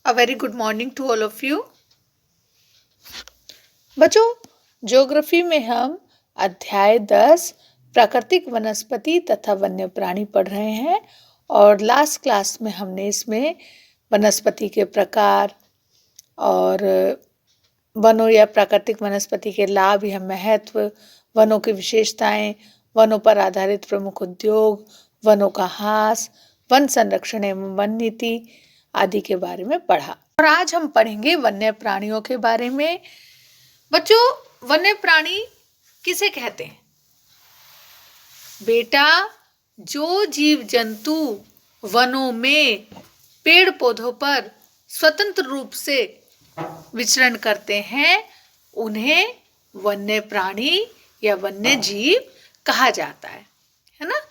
A very good morning to all of you. बच्चों, geography में हम अध्याय 10 प्राकृतिक वनस्पति तथा वन्य प्राणी पढ़ रहे हैं और लास्ट क्लास में हमने इसमें वनस्पति के प्रकार और वनों या प्राकृतिक वनस्पति के लाभ या महत्व, वनों की विशेषताएं, वनों पर आधारित प्रमुख उद्योग, वनों का ह्रास, वन संरक्षण एवं वन नीति आदि के बारे में पढ़ा। और आज हम पढ़ेंगे वन्य प्राणियों के बारे में। बच्चों, वन्य प्राणी किसे कहते हैं? बेटा, जो जीव जंतु वनों में पेड़ पौधों पर स्वतंत्र रूप से विचरण करते हैं उन्हें वन्य प्राणी या वन्य जीव कहा जाता है ना?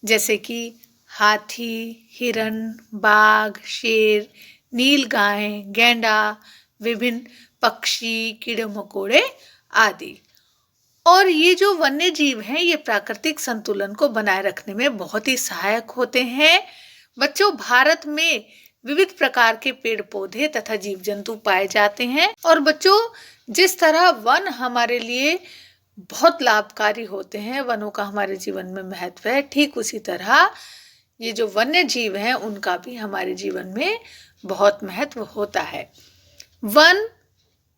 जैसे कि हाथी, हिरन, बाघ, शेर, नीलगाय, गैंडा, विभिन्न पक्षी, कीड़े मकोड़े आदि। और ये जो वन्य जीव हैं ये प्राकृतिक संतुलन को बनाए रखने में बहुत ही सहायक होते हैं। बच्चों, भारत में विविध प्रकार के पेड़ पौधे तथा जीव जंतु पाए जाते हैं। और बच्चों, जिस तरह वन हमारे लिए बहुत लाभकारी होते हैं, वनों का हमारे जीवन में महत्व है, ठीक उसी तरह ये जो वन्य जीव हैं उनका भी हमारे जीवन में बहुत महत्व होता है। वन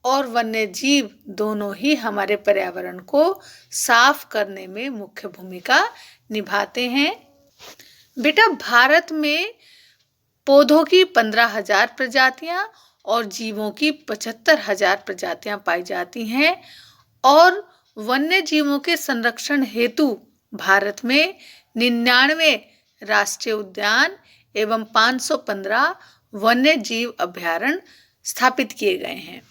और वन्य जीव दोनों ही हमारे पर्यावरण को साफ करने में मुख्य भूमिका निभाते हैं। बेटा, भारत में पौधों की 15,000 प्रजातियां और जीवों की 75,000 प्रजातियां पाई जाती हैं। और वन्य जीवों के संरक्षण हेतु भारत में 99 राष्ट्रीय उद्यान एवं 515 वन्य जीव अभयारण्य स्थापित किए गए हैं।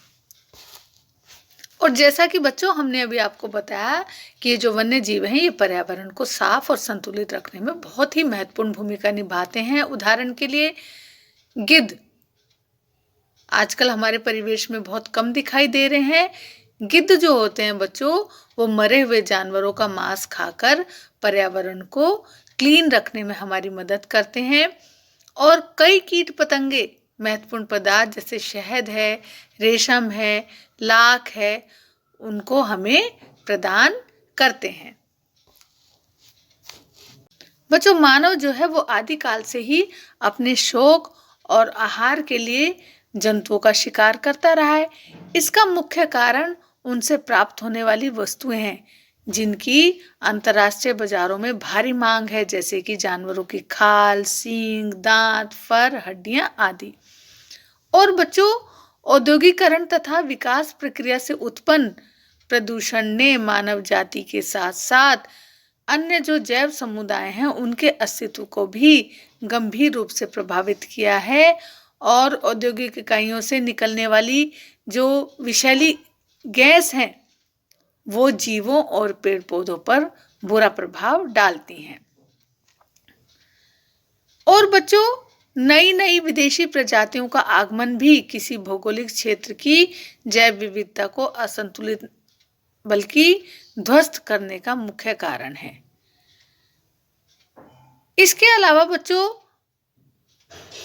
और जैसा कि बच्चों हमने अभी आपको बताया कि ये जो वन्य जीव हैं ये पर्यावरण को साफ और संतुलित रखने में बहुत ही महत्वपूर्ण भूमिका निभाते हैं। उदाहरण के लिए गिद्ध आजकल हमारे परिवेश में बहुत कम दिखाई दे रहे हैं। गिद्ध जो होते हैं बच्चों, वो मरे हुए जानवरों का मांस खाकर पर्यावरण को क्लीन रखने में हमारी मदद करते हैं। और कई कीट पतंगे महत्वपूर्ण पदार्थ जैसे शहद है, रेशम है, लाख है, उनको हमें प्रदान करते हैं। बच्चों, मानव जो है वो आदिकाल से ही अपने शौक और आहार के लिए जंतुओं का शिकार करता रहा है। इसका मुख्य कारण उनसे प्राप्त होने वाली वस्तुएं हैं जिनकी अंतर्राष्ट्रीय बाजारों में भारी मांग है, जैसे कि जानवरों की खाल, सींग, दांत, फर, हड्डियां आदि। और बच्चों, औद्योगिकरण तथा विकास प्रक्रिया से उत्पन्न प्रदूषण ने मानव जाति के साथ साथ अन्य जो जैव समुदाय हैं उनके अस्तित्व को भी गंभीर रूप से प्रभावित किया है। और औद्योगिक इकाइयों से निकलने वाली जो विषैली गैस हैं वो जीवों और पेड़ पौधों पर बुरा प्रभाव डालती हैं। और बच्चों, नई नई विदेशी प्रजातियों का आगमन भी किसी भौगोलिक क्षेत्र की जैव विविधता को असंतुलित बल्कि ध्वस्त करने का मुख्य कारण है। इसके अलावा बच्चों,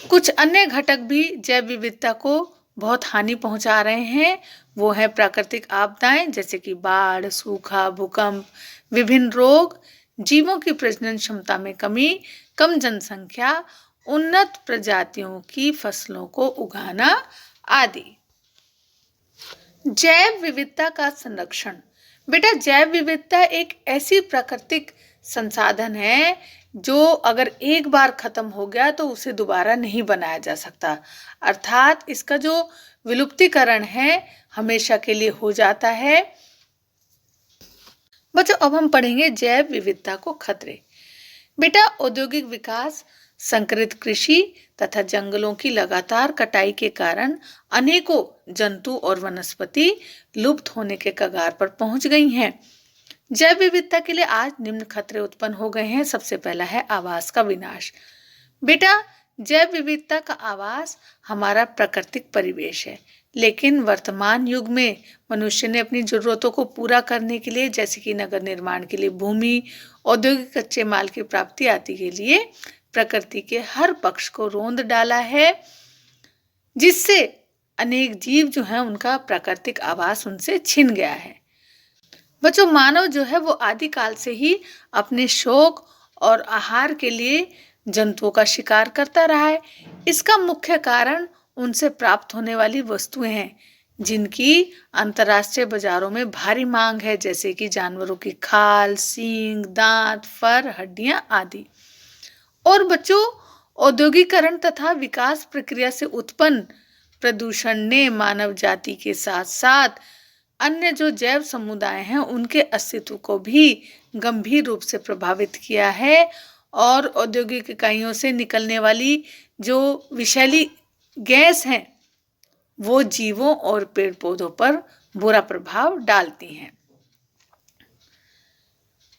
कुछ अन्य घटक भी जैव विविधता को बहुत हानि पहुंचा रहे हैं। वो है प्राकृतिक आपदाएं जैसे कि बाढ़, सूखा, भूकंप, विभिन्न रोग, जीवों की प्रजनन क्षमता में कमी, कम जनसंख्या, उन्नत प्रजातियों की फसलों को उगाना आदि। जैव विविधता का संरक्षण। बेटा, जैव विविधता एक ऐसी प्राकृतिक संसाधन है जो अगर एक बार खत्म हो गया तो उसे दोबारा नहीं बनाया जा सकता, अर्थात इसका जो विलुप्तीकरण है हमेशा के लिए हो जाता है। बच्चों, अब हम पढ़ेंगे जैव विविधता को खतरे। बेटा, औद्योगिक विकास, संकरित कृषि तथा जंगलों की लगातार कटाई के कारण अनेकों जंतु और वनस्पति लुप्त होने के कगार पर पहुंच गई हैं। जैव विविधता के लिए आज निम्न खतरे उत्पन्न हो गए हैं। सबसे पहला है आवास का विनाश। बेटा, जैव विविधता का आवास हमारा प्राकृतिक परिवेश है, लेकिन वर्तमान युग में मनुष्य ने अपनी जरूरतों को पूरा करने के लिए, जैसे कि नगर निर्माण के लिए भूमि, औद्योगिक कच्चे माल की प्राप्ति आदि के लिए प्रकृति के हर पक्ष को रोंद डाला है। जिससे अनेक जीव जो हैं उनका प्राकृतिक आवास उनसे छिन गया है। बच्चों, मानव जो है वो आदिकाल से ही अपने शौक और आहार के लिए जंतुओं का शिकार करता रहा है। इसका मुख्य कारण उनसे प्राप्त होने वाली वस्तुएं हैं जिनकी अंतर्राष्ट्रीय बाजारों में भारी मांग है, जैसे कि जानवरों की खाल, सींग, दांत, फर, हड्डियां आदि। और बच्चों, औद्योगिकरण तथा विकास प्रक्रिया से उत्पन्न प्रदूषण ने मानव जाति के साथ साथ अन्य जो जैव समुदाय हैं उनके अस्तित्व को भी गंभीर रूप से प्रभावित किया है। और औद्योगिक इकाइयों से निकलने वाली जो विषैली गैस हैं वो जीवों और पेड़ पौधों पर बुरा प्रभाव डालती हैं।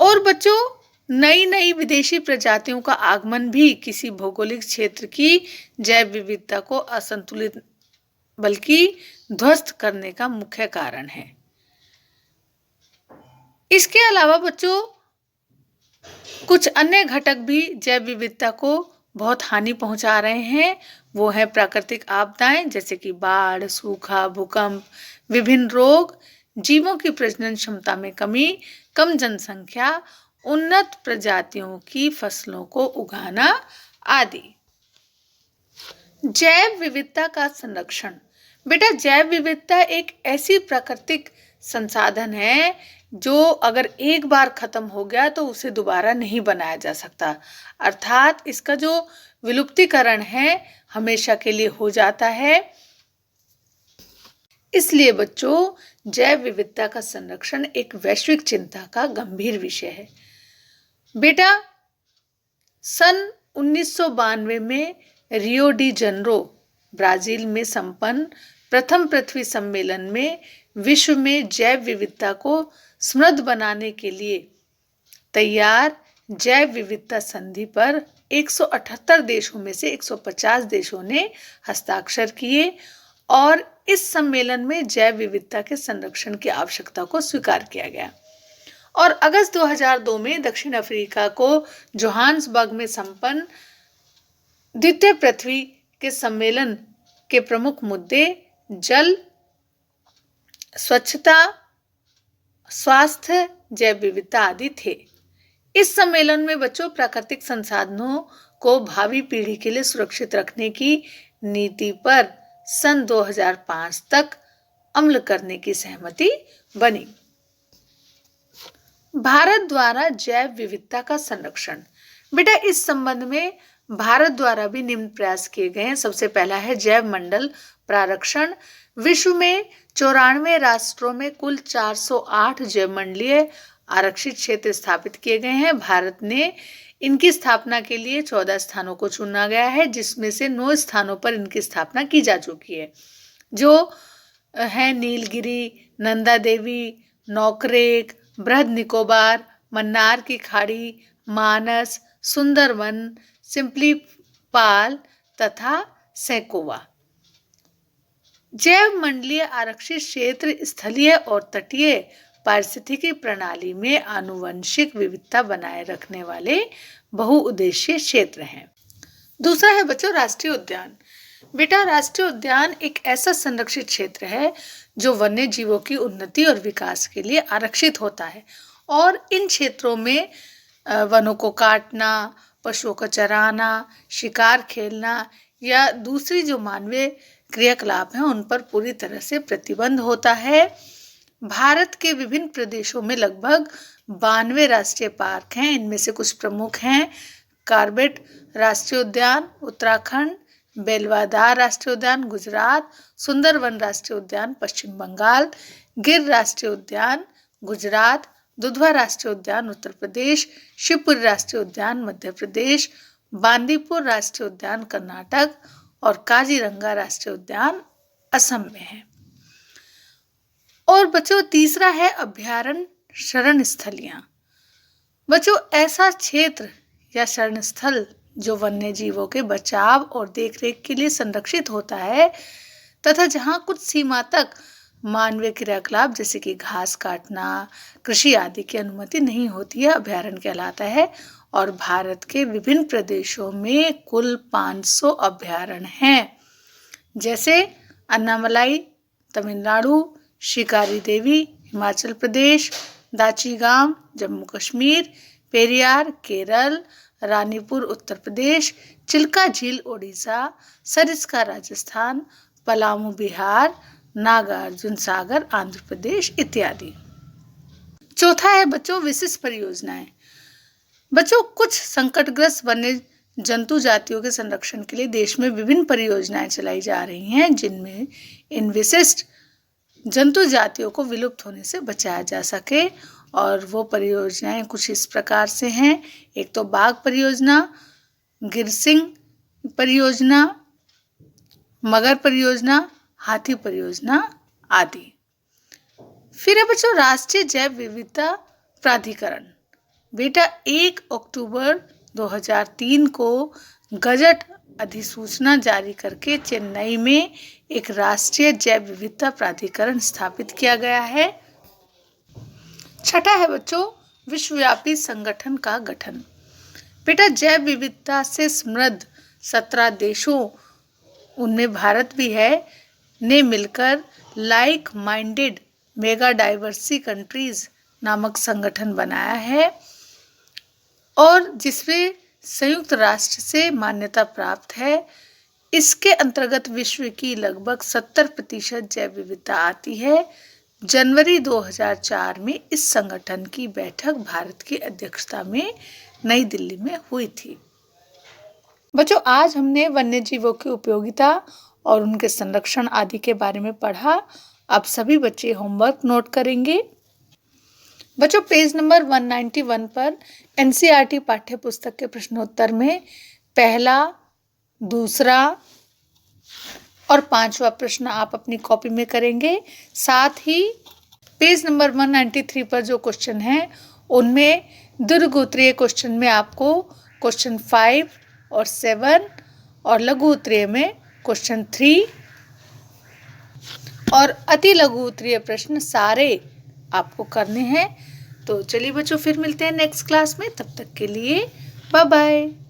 और बच्चों, नई नई विदेशी प्रजातियों का आगमन भी किसी भौगोलिक क्षेत्र की जैव विविधता को असंतुलित बल्कि ध्वस्त करने का मुख्य कारण है। इसके अलावा बच्चों, कुछ अन्य घटक भी जैव विविधता को बहुत हानि पहुंचा रहे हैं। वो है प्राकृतिक आपदाएं, जैसे कि बाढ़, सूखा, भूकंप, विभिन्न रोग, जीवों की प्रजनन क्षमता में कमी, कम जनसंख्या, उन्नत प्रजातियों की फसलों को उगाना आदि। जैव विविधता का संरक्षण। बेटा, जैव विविधता एक ऐसी प्राकृतिक संसाधन है जो अगर एक बार खत्म हो गया तो उसे दोबारा नहीं बनाया जा सकता, अर्थात इसका जो विलुप्तीकरण है हमेशा के लिए हो जाता है। इसलिए बच्चों, जैव विविधता का संरक्षण एक वैश्विक चिंता का गंभीर विषय है। बेटा, सन 1992 में रियो डी जनरो ब्राजील में संपन्न प्रथम पृथ्वी सम्मेलन में विश्व में जैव विविधता को समृद्ध बनाने के लिए तैयार जैव विविधता संधि पर 178 देशों में से 150 देशों ने हस्ताक्षर किए और इस सम्मेलन में जैव विविधता के संरक्षण की आवश्यकता को स्वीकार किया गया। और अगस्त 2002 में दक्षिण अफ्रीका को जोहान्सबर्ग में संपन्न द्वितीय पृथ्वी के सम्मेलन के प्रमुख मुद्दे जल, स्वच्छता, स्वास्थ्य, जैव विविधता आदि थे। इस सम्मेलन में बच्चों प्राकृतिक संसाधनों को भावी पीढ़ी के लिए सुरक्षित रखने की नीति पर सन 2005 तक अमल करने की सहमति बनी। भारत द्वारा जैव विविधता का संरक्षण। बेटा, इस संबंध में भारत द्वारा भी निम्न प्रयास किए गए हैं। सबसे पहला है जैव मंडल प्रारक्षण। विश्व में 94 राष्ट्रों में कुल 408 जैव मंडलीय आरक्षित क्षेत्र स्थापित किए गए हैं। भारत ने इनकी स्थापना के लिए 14 स्थानों को चुना गया है, जिसमें से 9 स्थानों पर इनकी स्थापना की जा चुकी है, जो है नीलगिरी, नंदा देवी, नौकरेक, बृहद निकोबार, मन्नार की खाड़ी, मानस, सुंदरवन, सिम्प्लीपाल तथा सैकोवा। जैव मंडलीय आरक्षित क्षेत्र स्थलीय और तटीय पारिस्थितिकी प्रणाली में आनुवंशिक विविधता बनाए रखने वाले बहुउद्देशीय क्षेत्र हैं। दूसरा है बच्चों राष्ट्रीय उद्यान। बेटा, राष्ट्रीय उद्यान एक ऐसा संरक्षित क्षेत्र है जो वन्य जीवों की उन्नति और विकास के लिए आरक्षित होता है और इन क्षेत्रों में वनों को काटना, पशुओं को चराना, शिकार खेलना या दूसरी जो मानवीय क्रियाकलाप हैं उन पर पूरी तरह से प्रतिबंध होता है। भारत के विभिन्न प्रदेशों में लगभग 92 राष्ट्रीय पार्क हैं। इनमें से कुछ प्रमुख हैं कार्बेट राष्ट्रीय उद्यान उत्तराखंड, बेलवादार राष्ट्रीय उद्यान गुजरात, सुंदरवन राष्ट्रीय उद्यान पश्चिम बंगाल, गिर राष्ट्रीय उद्यान गुजरात, दुधवा राष्ट्रीय उद्यान उत्तर प्रदेश, शिवपुरी राष्ट्रीय उद्यान मध्य प्रदेश, बांदीपुर राष्ट्रीय उद्यान कर्नाटक और काजीरंगा राष्ट्रीय उद्यान असम में है। और बच्चों तीसरा है अभ्यारण्य शरण स्थलियां। बच्चों, ऐसा क्षेत्र या शरण स्थल जो वन्य जीवों के बचाव और देखरेख के लिए संरक्षित होता है तथा जहां कुछ सीमा तक मानवीय क्रियाकलाप जैसे कि घास काटना, कृषि आदि की अनुमति नहीं होती है, अभ्यारण्य कहलाता है। और भारत के विभिन्न प्रदेशों में कुल 500 अभ्यारण्य हैं जैसे अन्नामलाई तमिलनाडु, शिकारी देवी हिमाचल प्रदेश, दाचीगाम जम्मू कश्मीर, पेरियार केरल, रानीपुर उत्तर प्रदेश, चिल्का झील ओडिशा, सरिस्का राजस्थान, पलामू बिहार, नागार्जुन सागर आंध्र प्रदेश इत्यादि। चौथा है बच्चों विशिष्ट परियोजनाएं। बच्चों कुछ संकटग्रस्त वन्य जंतु जातियों के संरक्षण के लिए देश में विभिन्न परियोजनाएं चलाई जा रही हैं, जिनमें इन विशिष्ट जंतु जातियों को विलुप्त होने से बचाया जा सके। और वो परियोजनाएं कुछ इस प्रकार से हैं। एक तो बाघ परियोजना, गिरसिंग परियोजना, मगर परियोजना, हाथी परियोजना आदि। फिर है बच्चों राष्ट्रीय जैव विविधता प्राधिकरण। बेटा 1 अक्टूबर 2003 को गजट अधिसूचना जारी करके चेन्नई में एक राष्ट्रीय जैव विविधता प्राधिकरण स्थापित किया गया है। छठा है बच्चों विश्वव्यापी संगठन का गठन। बेटा जैव विविधता से समृद्ध 17 देशों, उनमें भारत भी है, ने मिलकर like minded mega diversity countries नामक संगठन बनाया है और जिसमें संयुक्त राष्ट्र से मान्यता प्राप्त है। इसके अंतर्गत विश्व की लगभग 70% जैव विविधता आती है। जनवरी 2004 में इस संगठन की बैठक भारत की अध्यक्षता में नई दिल्ली में हुई थी। बच्चों आज हमने वन्य जीवों की उपयोगिता और उनके संरक्षण आदि के बारे में पढ़ा। अब सभी बच्चे होमवर्क नोट करेंगे। बच्चों पेज नंबर 191 पर एनसीईआरटी पाठ्य पुस्तक के प्रश्नोत्तर में पहला, दूसरा और 5वां प्रश्न आप अपनी कॉपी में करेंगे। साथ ही पेज नंबर 193 पर जो क्वेश्चन है उनमें दीर्घ क्वेश्चन में आपको क्वेश्चन 5 और 7 और लघु उत्तरीय में क्वेश्चन 3 और अति लघु उत्तरीय प्रश्न सारे आपको करने हैं। तो चलिए बच्चों फिर मिलते हैं नेक्स्ट क्लास में। तब तक के लिए बाय बाय।